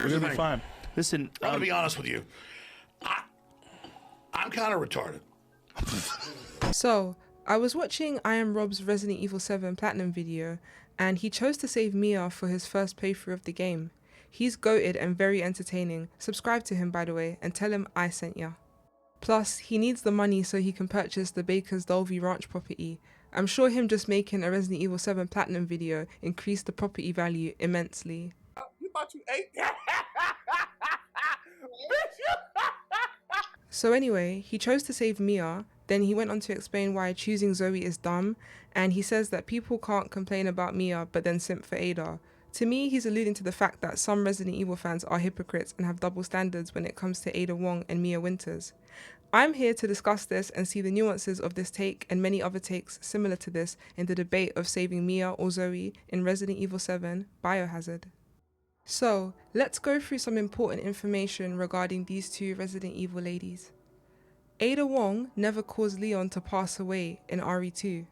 We're gonna be fine. Listen, I'm gonna be honest with you. I'm kind of retarded. So, I was watching iamrob's Resident Evil 7 Platinum video, and he chose to save Mia for his first playthrough of the game. He's goated and very entertaining. Subscribe to him, by the way, and tell him I sent ya. Plus, he needs the money so he can purchase the Baker's Dolby Ranch property. I'm sure him just making a Resident Evil 7 Platinum video increased the property value immensely. You thought you ate that? So anyway, he chose to save Mia, then he went on to explain why choosing Zoe is dumb, and he says that people can't complain about Mia but then simp for Ada. To me, he's alluding to the fact that some Resident Evil fans are hypocrites and have double standards when it comes to Wong and Mia Winters. I'm here to discuss this and see the nuances of this take and many other takes similar to this in the debate of saving Mia or Zoe in Resident Evil 7 Biohazard. So, let's go through some important information regarding these two Resident Evil ladies. Ada Wong never caused Leon to pass away in RE2.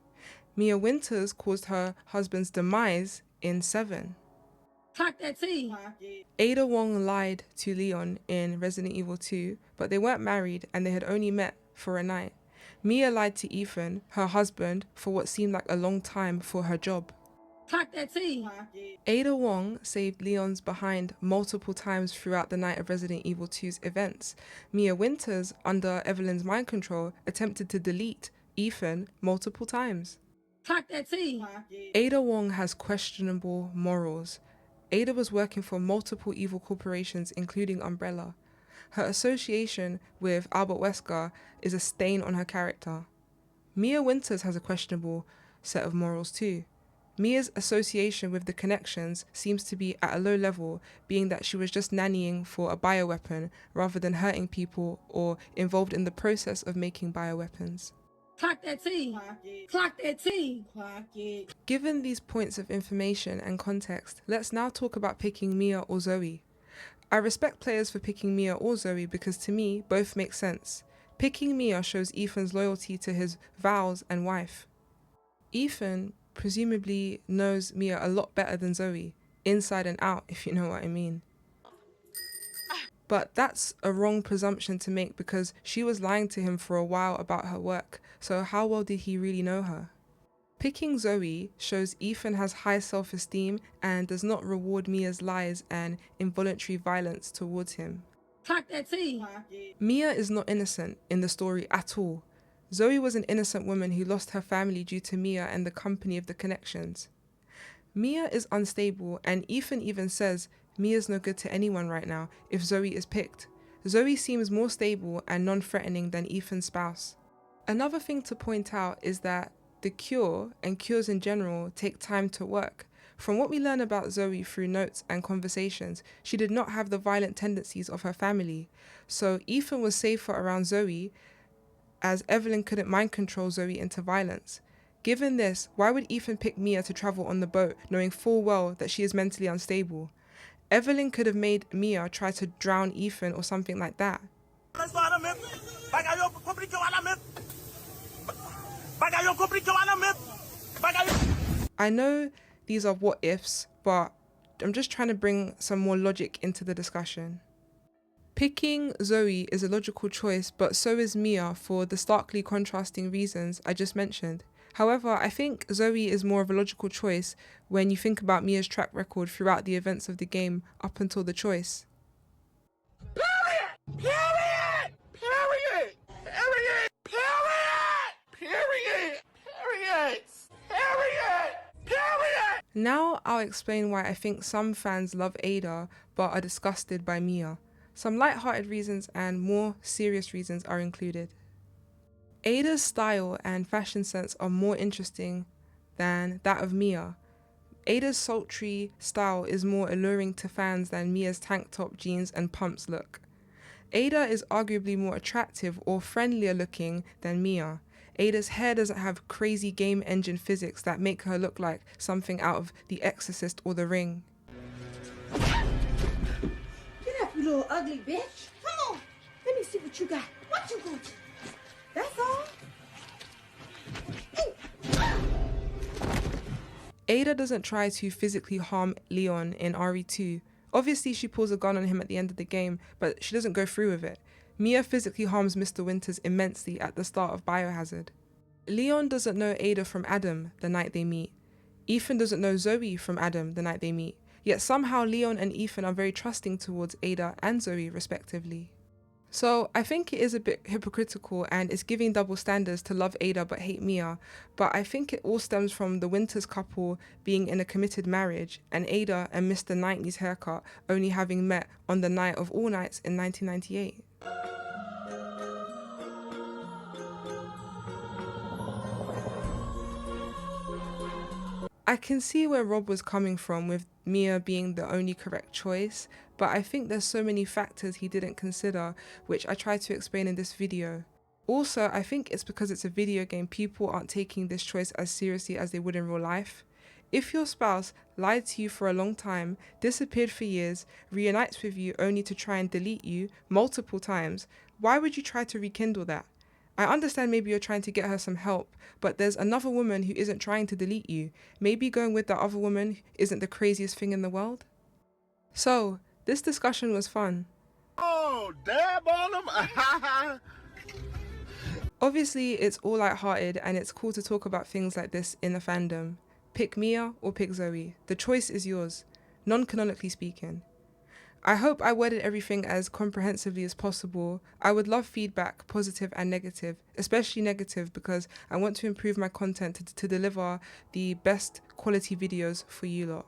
Mia Winters caused her husband's demise in 7. Talk that tea. Ada Wong lied to Leon in Resident Evil 2, but they weren't married and they had only met for a night. Mia lied to Ethan, her husband, for what seemed like a long time for her job. Talk that tea. Ada Wong saved Leon's behind multiple times throughout the night of Resident Evil 2's events. Mia Winters, under Evelyn's mind control, attempted to delete Ethan multiple times. Talk that tea. Ada Wong has questionable morals. Ada was working for multiple evil corporations, including Umbrella. Her association with Albert Wesker is a stain on her character. Mia Winters has a questionable set of morals too. Mia's association with the Connections seems to be at a low level, being that she was just nannying for a bioweapon rather than hurting people or involved in the process of making bioweapons. Clock that tea. Clock that tea. Clock it. Given these points of information and context, let's now talk about picking Mia or Zoe. I respect players for picking Mia or Zoe because to me, both make sense. Picking Mia shows Ethan's loyalty to his vows and wife. Ethan presumably knows Mia a lot better than Zoe, inside and out, if you know what I mean. But that's a wrong presumption to make because she was lying to him for a while about her work, so how well did he really know her? Picking Zoe shows Ethan has high self-esteem and does not reward Mia's lies and involuntary violence towards him. Clock that tea. Mia is not innocent in the story at all. Zoe was an innocent woman who lost her family due to Mia and the company of the Connections. Mia is unstable, and Ethan even says Mia's no good to anyone right now if Zoe is picked. Zoe seems more stable and non-threatening than Ethan's spouse. Another thing to point out is that the cure and cures in general take time to work. From what we learn about Zoe through notes and conversations, she did not have the violent tendencies of her family. So Ethan was safer around Zoe, as Evelyn couldn't mind control Zoe into violence. Given this, why would Ethan pick Mia to travel on the boat, knowing full well that she is mentally unstable? Evelyn could have made Mia try to drown Ethan or something like that. I know these are what ifs, but I'm just trying to bring some more logic into the discussion. Picking Zoe is a logical choice, but so is Mia for the starkly contrasting reasons I just mentioned. However, I think Zoe is more of a logical choice when you think about Mia's track record throughout the events of the game up until the choice. Period! Period! Period! Period! Period! Period! Period! Period! Period! Now I'll explain why I think some fans love Ada but are disgusted by Mia. Some light-hearted reasons and more serious reasons are included. Ada's style and fashion sense are more interesting than that of Mia. Ada's sultry style is more alluring to fans than Mia's tank top, jeans and pumps look. Ada is arguably more attractive or friendlier looking than Mia. Ada's hair doesn't have crazy game engine physics that make her look like something out of The Exorcist or The Ring. Get up, you little ugly bitch. Come on. Let me see what you got. What you gonna do? That's all. Ada doesn't try to physically harm Leon in RE2. Obviously, she pulls a gun on him at the end of the game, but she doesn't go through with it. Mia physically harms Mr. Winters immensely at the start of Biohazard. Leon doesn't know Ada from Adam the night they meet. Ethan doesn't know Zoe from Adam the night they meet. Yet somehow Leon and Ethan are very trusting towards Ada and Zoe respectively. So I think it is a bit hypocritical and it's giving double standards to love Ada but hate Mia, but I think it all stems from the Winters couple being in a committed marriage and Ada and Mr. Knightley's haircut only having met on the night of all nights in 1998. I can see where Rob was coming from with Mia being the only correct choice, but I think there's so many factors he didn't consider, which I tried to explain in this video. Also, I think it's because it's a video game, people aren't taking this choice as seriously as they would in real life. If your spouse lied to you for a long time, disappeared for years, reunites with you only to try and delete you multiple times, why would you try to rekindle that? I understand maybe you're trying to get her some help, but there's another woman who isn't trying to delete you. Maybe going with that other woman isn't the craziest thing in the world? So, this discussion was fun. Oh, dab on them. Obviously, it's all lighthearted and it's cool to talk about things like this in the fandom. Pick Mia or pick Zoe. The choice is yours, non-canonically speaking. I hope I worded everything as comprehensively as possible. I would love feedback, positive and negative, especially negative because I want to improve my content to deliver the best quality videos for you lot.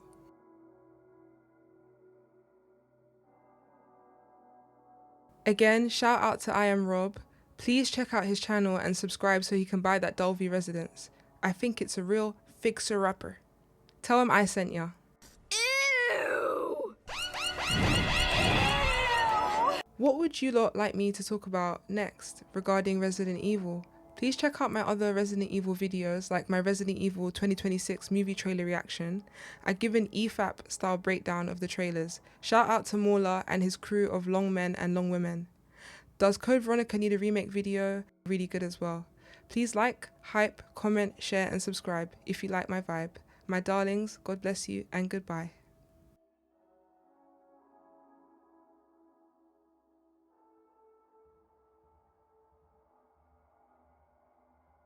Again, shout out to iamrob. Please check out his channel and subscribe so he can buy that Dulvey residence. I think it's a real fixer-upper. Tell him I sent ya. What would you lot like me to talk about next regarding Resident Evil? Please check out my other Resident Evil videos like my Resident Evil 2026 movie trailer reaction. I give an EFAP style breakdown of the trailers. Shout out to Mauler and his crew of long men and long women. Does Code Veronica need a remake video? Really good as well. Please like, hype, comment, share and subscribe if you like my vibe. My darlings, God bless you and goodbye.